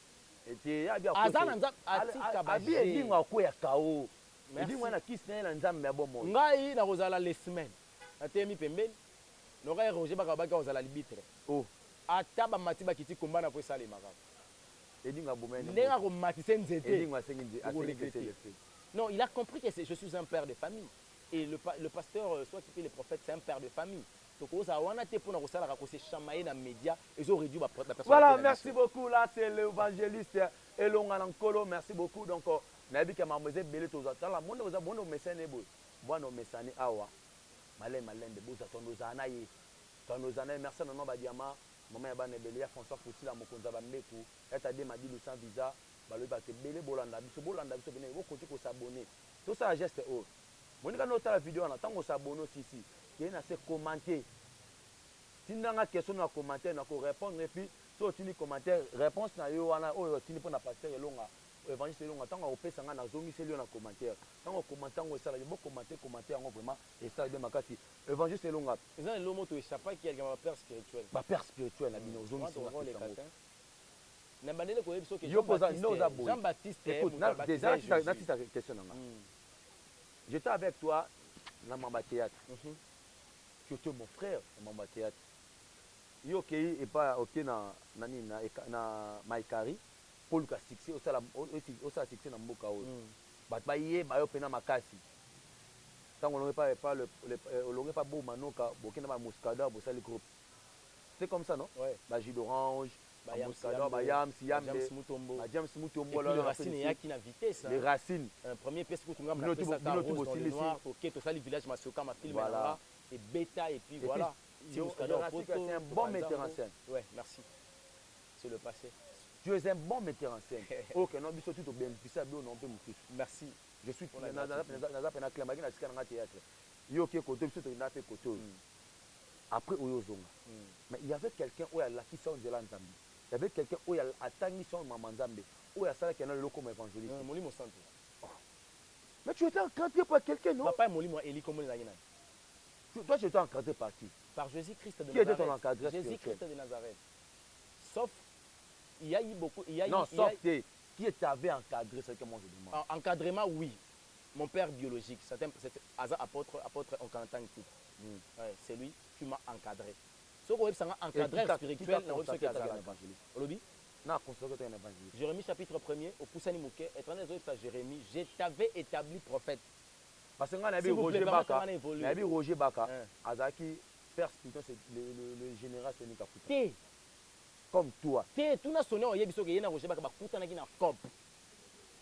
Et te ya bia ko. Azana nzambe atika ba. Abi e dingo ko ya kao. Et dis moi na kisi na nzambe bon mo. Ngai na kozala les semaines. Atemi pembeni. Noka Roger bakabaka kozala libitre. Oh. Ata ba mati bakiti komba na po sala makaka. Et dingo bomene. Nenga ko matise nzete. Et dingo asengi non, il a compris que je suis un père de famille. Et le pasteur, soit qui fait le prophète, c'est un père de famille. Donc, voilà, merci beaucoup. Là, c'est l'évangéliste Elonga Nankolo. Merci beaucoup. Donc, Nabi Kamamose Belé Tozata. La monde vous a bon au messane bo. Bon au messane awa. Malé malé de boza tonozana ye. Tonozana merci non non badiama. Maman ya bane Belé François Foussila Mokonza Bambeku. Et a dit m'a dit le sans visa. Balo ba te Belé Bolanda biso Bolanda biso bene. Vous continuez à s'abonner. Tout ça geste haut. Monika nota la vidéo en attendant s'abonner aussi ici. Qui est assez commenté. Si vous avez une question à commenter, vous répondre et puis si vous avez un commentaire, réponse na yo wana oyo tini pona pasteur elonga évangéliste elonga tango opesa nga na zongi seli na commentaire. Tango commenter ngo sala bo commenter ngo vraiment et ça de makasi évangéliste elonga. Ils ont le mot to échapper qui est un père spirituel. Ba père spirituel na bino zongi sala. Na bandele ko yebiso que Jean-Baptiste. Écoute, déjà na question nga. J'étais avec toi dans Mamba Théâtre. Tu es mon frère dans Mamba Théâtre. Yo ok et pas ok na Maikari Paul ka succès au ça succès na mboka o. Bat ba yé ba yo pena makasi. Tant on n'aurait pas le pas beau manoka bokena ba Moscada bo sali groupe. C'est comme ça non? Ouais. Ba jus d'orange, ba Moscada, ba James Mutombo. Ba James Mutombo là racine ya qui na vitesse. Les racines. Premier pièce que tu ngam na pesa ta rose dans le noir, OK, to sali village Masoka ma film là et bêta et puis voilà. C'est un bon metteur en scène. Oui, merci. C'est le passé. Tu es un bon metteur en scène. Ok, non, mais surtout, merci. Je suis après Oyozonga. Mais il y avait quelqu'un où il y a la qui sont de l'Anzambi. Il y avait quelqu'un où il y a Atani son Mamanzambi. Où il y a ça qui est le comme évangéliste. Molimo Santo. Mais tu étais encadré par quelqu'un, non? Papa Molimo Eli comme il a. Toi, tu étais encadré par qui? Par Jésus-Christ de Nazareth. Qui était ton encadreur? Jésus-Christ de Nazareth. Sauf, il y a eu beaucoup. Sauf qui t'avait encadré, c'est que moi je demande. Encadrement, oui. Mon père biologique, c'est apôtre en Canada. C'est lui qui m'a encadré. Ce qu'on veut, c'est un encadreur spirituel. Jérémie chapitre 1er, au Poussani Mouké, éternel Jérémie, je t'avais établi prophète. Parce que on a vu Roger Baka, Azaki, père spirituel, c'est le général Sonic Kafuta. Comme toi. Tout n'a sonné au Yebiso Gayena Roger Baka, Bakuta n'a qu'un cop.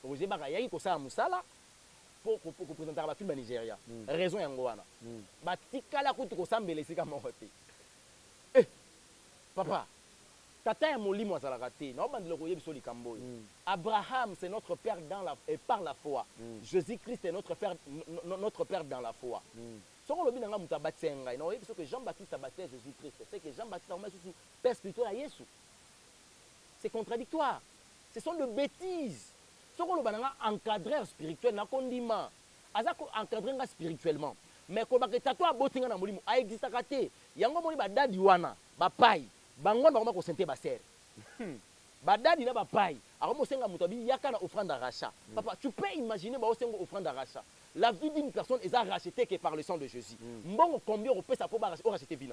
Roger Baka, il y a eu ça à Moussala pour présenter la film à Nigeria. Raison Yangoana. Batika la Koutou Sambele, c'est comme un papa, Tata et Molimo à la raté. Abraham, c'est notre père et par la foi. Jésus-Christ est notre père dans la foi. Ce que Jean-Baptiste a baptisé Jésus-Christ, c'est que Jean-Baptiste a mis sous père spirituel à Jésus. C'est contradictoire. Ce sont de bêtises. Ce qu'on a encadré spirituel, n'a qu'on dit mal. Encadré spirituellement. Mais quand on a tatoué botinga na molimo, a existe raté. Yango moni ba dadi wana, ba pai, bango ba ko sente ba ser. Ba dadi na ba pai, ako senga mutabi yaka na offrande d'achat. Papa, tu peux imaginer ba senga offrande d'achat. La vie d'une personne est rachetée que par le sang de Jésus. Mbongo combien on peut ça pour racheter vie.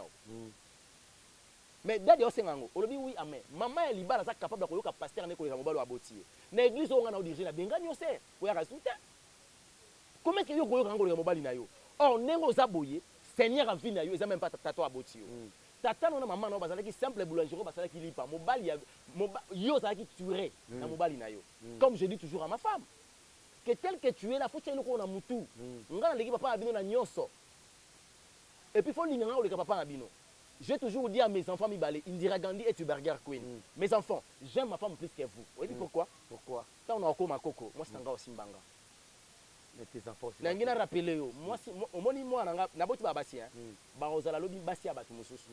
Mais dadi o senga ngo, olobi oui amen. Maman ya libala za capable ko yoka pasteur ne ko ya mobalo abotie. Na église on na diriger na benga nyose, ko ya rasulta. Comment est-ce que yo ko yoka ngo ya mobali na yo? Or, nengo zaboye, Seigneur a vu na yo, ils même pas tato aboti yo. Tata non maman non bazala ki simple boulangerie bazala ki lipa. Mobali yo za ki tuer na mobali na yo. Comme je dis toujours à ma femme, que tel que tu es là, faut que tu aies na mutu. Ngana leki papa abino na nyonso. Et puis faut linga o le papa abino. J'ai toujours dit à mes enfants Mibale, Indira Gandhi et Burger Queen. Mes enfants, j'aime ma femme plus que vous. Vous voyez pourquoi? Pourquoi? Quand on a encore ma coco, moi c'est un gars aussi mbanga. Tes enfants. Nangina rappelé yo, moi si omoni moi na boti ba basi hein. Ba ozala lobi basi ya batu mosusu.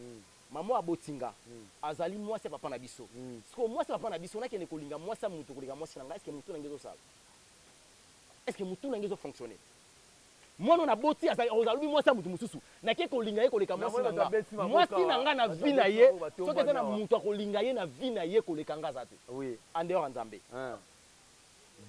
Maman abotinga. Azali moi c'est papa na biso. Parce que moi c'est papa na biso na kene kolinga moi ça mutu kolinga moi sinanga est-ce que mutu na ngezo sala? Est-ce que mutu na ngezo fonctionner? Moi on a boti ozalobi moi ça mutu mususu na ke kolinga ye koleka moi sinanga moi sinanga na vie na ye soki eza na mutu akolinga ye na vie na ye koleka nga za te en dehors ya Nzambe.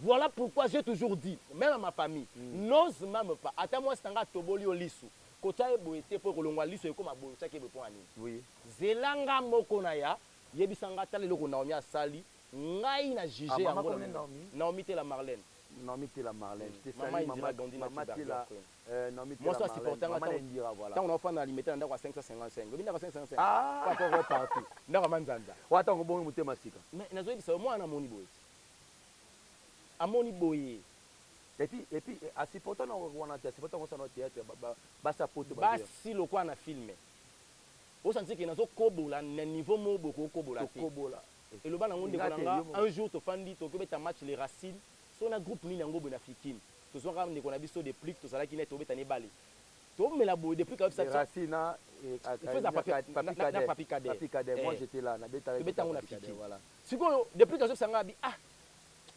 Voilà pourquoi j'ai toujours dit même à ma famille n'ose même pas ata moi sinanga toboli o lisu kota e boye te po kolongwa lisu ekoma boye tsake be po ani zelanga moko na ya yebisanga tala eloko Naomi asali ngai na juger yango Naomi te la Marlène. Naomi te la Marlène. Maman Indira Gandhi na Tiberga. Naomi te moi la ça supporter Maman Indira voilà. Tant on a fait na limiter ndako 555. Obi ndako 555. Pas encore partout. Ndako manzanza. Wata ngobongo mutema sika. Mais nazo bisa moi na moni boye. Amoni boye. Et puis à supporter na wana te supporter on na théâtre ba sa poto ba si lokwa na filme. O senti que nazo kobola na niveau mo boko kobola te. Kobola. Et le bas nango ndekolanga un jour to fandi to ko beta match les racines. So na groupe ni nango bona fikine. To so ngam ndeko na biso de plus to sala ki net to beta ne balé. To me la boye depuis que ça les racines papi cadet. Moi j'étais là na beta on a fikine voilà. Siko depuis que ça sanga bi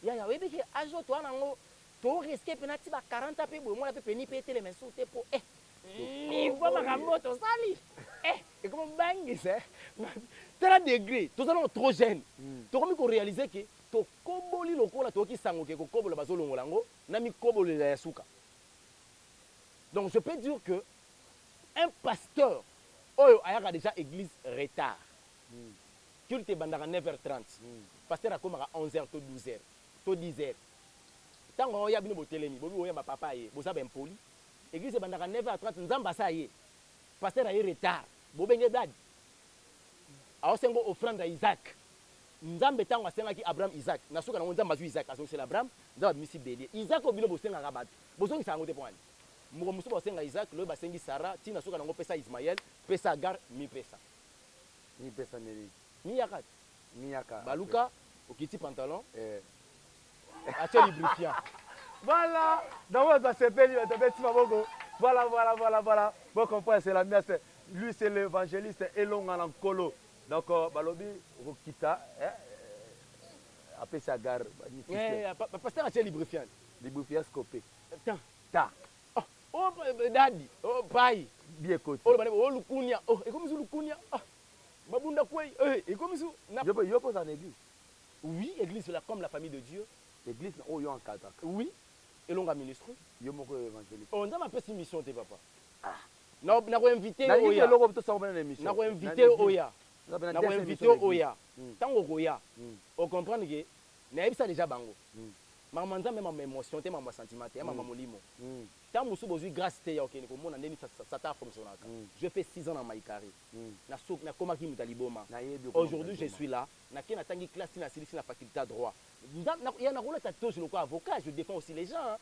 ya webi ke ajo to nango to risque penalty ba 40 pe boye moi la pe peni pe tele mais sauter pour il faut makambo to sali et comme bangi c'est 30 degrés to ça trop jeune to comme ko réaliser que to koboli lokola to ki sango ke ko kobola bazolongola ngo na mi kobolela ya suka. Donc je peux dire que un pasteur oyo ayaka déjà église retard culte bandaka 9h30 pasteur akomaka 11h to 12h to 10h tango oya bino botelemi bobi oya ba papa ye boza ba impoli église bandaka 9h30 nzamba sa ye pasteur aye retard bobenge dad aosengo offrande à Isaac nzambe tango asengaki Abraham Isaac nasuka nango nzamba zu Isaac asongela Abraham nzamba misi bélier Isaac obino bosengaka bato bozongisa yango te po ani moko mosusu basenga Isaac loyo basengi Sarah ti nasuka nango pesa Ismaël pesa Agar mi pesa neli mi yaka baluka okiti pantalon atie lubrifiant. Voilà, donc ça s'appelle voilà. Bon comprendre c'est la messe. Lui c'est l'évangéliste Elonga Nankolo. Donc balobi rokita après sa gare pasteur atie lubrifiant scopé. Ta. Oh daddy, oh pai. Bien côté. Oh bane oh lukunya. Oh et comme ça lukunya. Babunda kwei. Et comme ça je peux en église. Oui, église là comme la famille de Dieu. Église oh yo en cadre. Oui. Elonga ministre. Yo moko évangéliste. On a ma petite mission te papa. Na ko inviter oya. Na ko inviter oya. Na ko inviter oya. Tango oya. On comprend que na yebisa déjà bango. Maman nzambe ma émotion te ma sentiment te ma molimo. Tant musu bozui grâce te ya okene ko mona ndeni ça ta fonctionnaka. Je fais 6 ans dans Maïkari. Na sok na komaki mutaliboma. Aujourd'hui je suis là. Na kena tangi classe na silisi na faculté de droit. Il y a un avocat, je défends aussi les gens.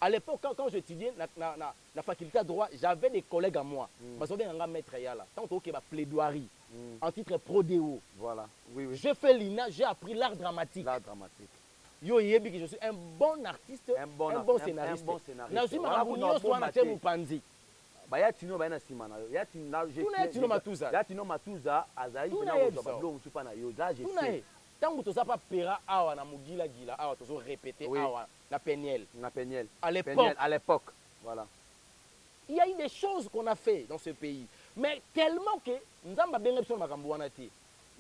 À l'époque, quand j'étudiais la faculté de droit, j'avais des collègues à moi. Parce que je maître là. Tant que plaidoirie, en titre prodéo. Voilà. Oui. Je fais l'INA, j'ai appris l'art dramatique. Yo yebi que je suis un bon artiste, un bon scénariste. Na suis marabu nyonso na temu panzi. Ba ya tino ba na sima na yo. Ya tino matuza azali na wo ba blo musupa na yo. Da je sais. Tant que tu n'as pas pera awa na mugila gila awa tu répéter awa na Peniel. À l'époque. Voilà. Il y a eu des choses qu'on a fait dans ce pays, mais tellement que nzamba benga biso makambo wana te.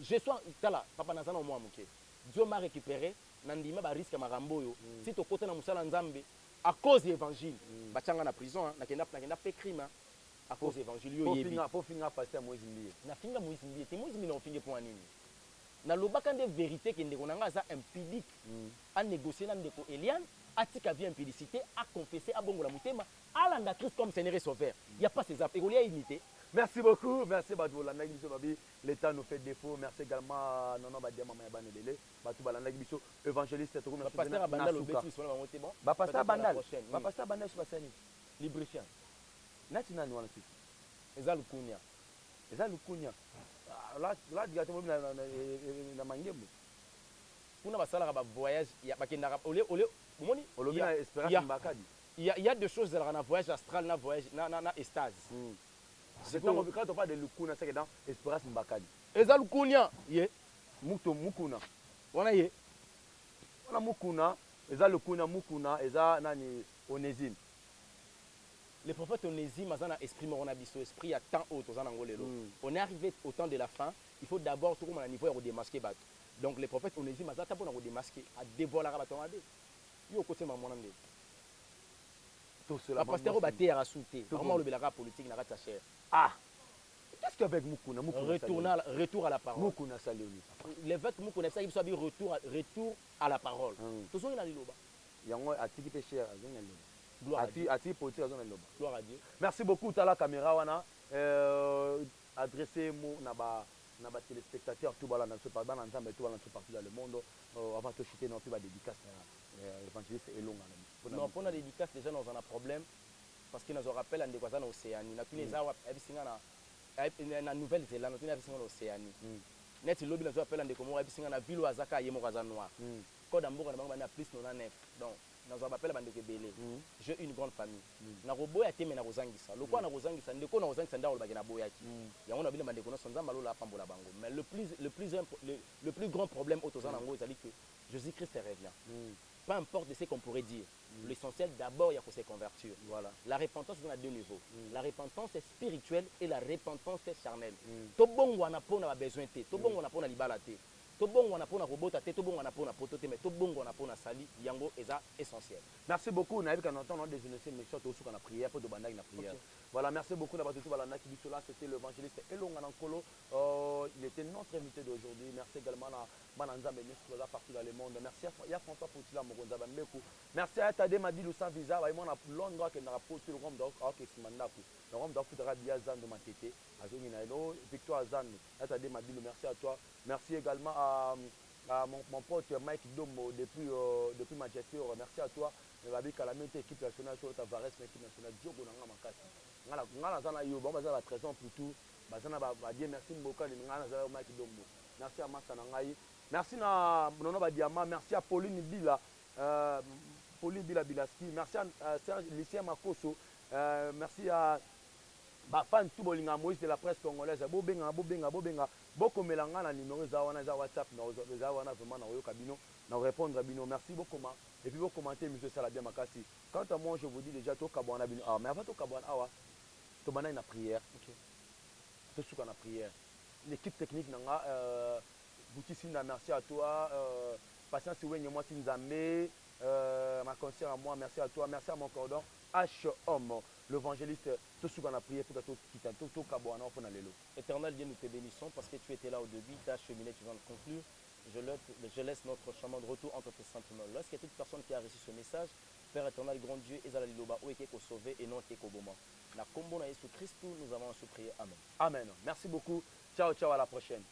Je suis tala papa nazana mo amuke. Dieu m'a récupéré nandima ba risque makambo yo. Si to côté na musala nzambe à cause de l'évangile, ba tchanga na prison na kenda fait crime à cause de l'évangile yo yebi. Pour finir pasteur Moïse Mbiye. Na finga Moïse Mbiye, te Moïse Mbiye na finga pour anini. Na lobaka de vérité que ndeko nanga za impudique à négocier na ndeko Eliane atika vie impudicité à confesser à bongola mutema à landa Christ comme Seigneur et Sauveur. Il y a pas ces affaires, il y a unité. Merci beaucoup, merci Badou la nagi biso babi, l'état nous fait défaut. Merci également nono badia mama yabane lele, batu balanda biso évangéliste to ko merci. Pasteur Banda le beti so na monté bon. Ba pasteur Bandal. Ba pasteur Bandal so basani. Librifiant. Natina ni wana sisi. Eza lukunya. Là directement na mangembo. Kuna basala ba voyage ya bakendaka ole moni olobi na Espérance Mbakadi. Il y a deux choses dans un voyage astral, na voyage na estase. C'est quand on parle de lukuna c'est que dans Espérance Mbakadi. Eza lukunya ye mukuna. Wana ye. Wana mukuna, eza lukuna mukuna, eza nani Onésime. les prophètes onésime aza na esprit moko na biso esprit ya temps oyo toza nango lelo on est arrivé au temps de la fin il faut d'abord tokóma na niveau ya kodémasquer bato donc les prophètes onésime aza ta mpona kodémasquer adévoilaka bato yango ade yo okotema mwana nde bapaster oyo bateyaka su te vraiment olobelaka politique na kati ya chere ah qu'est-ce qu'avec Mukuna retour à la parole Mukuna Saloni l'évêque Mukuna esalaki biso abi retour à la parole tozongi na liloba yango atiki mpe chere azongi na liloba gloire à Dieu atiki politique azongi na liloba gloire à Dieu merci beaucoup tala caméra wana adressez mo na ba téléspectateurs tout balana so pas bana nzambe tout balana partout dans le monde avant de chuter non plus ba dédicace évangéliste elonga non pour la dédicace déjà nous avons un problème parce que nous avons rappel ndeko za na Océanie na tuni za wa ebisinga na Nouvelle-Zélande tuni ebisinga na Océanie net lobby nous avons appel ndeko mo ebisinga na ville azaka yemo kaza noir code mboka na bango na plus 99 donc nous avons appel bandeko ebele j'ai une grande famille na roboya teme na kozangisa lokwa na kozangisa ndeko na kozangisa ndako lobaki na boyaki yango na bino bandeko no sonza malola pambola bango mais le plus grand problème autoza nango ezali que Jésus-Christ revient. Peu importe de ce qu'on pourrait dire. L'essentiel d'abord, il y a que se convertir. Voilà. La repentance, on a deux niveaux. La repentance est spirituelle et la repentance est charnelle. Tout bon, on a pas besoin de tout bon, on a pas libalate. Tout bon, on a pas robota, tout bon, on a pas potote, mais tout bon, on a pas sali. Yango est essentiel. Merci beaucoup. On a vu qu'en entendant des innocents, mais surtout qu'on a prié pour de bandagne la prière. Voilà, merci beaucoup d'avoir tout balana qui dit cela. C'était l'évangéliste Elonga Nankolo. Il était notre invité d'aujourd'hui. Merci également à Mananza Benesco partout dans le monde. Merci à François Poutila Mogonza Bambeku. Merci à Tade Madi sans visa. Il y a Londres qui n'a pas le Rome d'Or qui est Mandaku. Le Rome d'Or Foudra Biazan de Matete. Azoninaino. Victoire Azan. Tade Madi, merci à toi. Merci également à mon pote Mike Domo depuis Manchester. Merci à toi. Avec la même équipe nationale sur Tavares, l'équipe nationale Diogo Nanga Makasi. Ngala zana yo ba za la trésor plutôt bazana ba dire merci mboka ni ngala za Mike Dombo. Merci à Massa Nangai. Merci na Nono ba Diama, merci à Pauline Bila Bilaski, merci à Serge Lucien Makoso, merci à fan tout bolinga Moïse de la presse congolaise. Bobenga boko melanga na numéro za wana za WhatsApp na za wana vraiment na yoka bino na répondre à bino. Merci beaucoup et puis vous commentez monsieur Salabia Makasi. Quant à moi je vous dis déjà to kabwana bino mais avant to kabwana awa to bana une prière. OK. To suka na prière. L'équipe technique nanga Boutisinda merci à toi patience wenye moi Sinzambe ma conseillère à moi merci à toi merci à mon cordon H homme l'évangéliste to suka na prière pour que to kabwana pour na lelo. Éternel Dieu nous te bénissons parce que tu étais là au début, tu as cheminé, tu viens de conclure. Je laisse notre chemin de retour entre tes saintes mains. Lorsqu'il y a toute personne qui a reçu ce message, Père éternel, grand Dieu, Ezala Liloba, où est-ce sauvé et non est-ce Boma. Na kombo na Jésus Christ, nous avons à se prier. Amen. Amen. Merci beaucoup. Ciao, ciao, à la prochaine.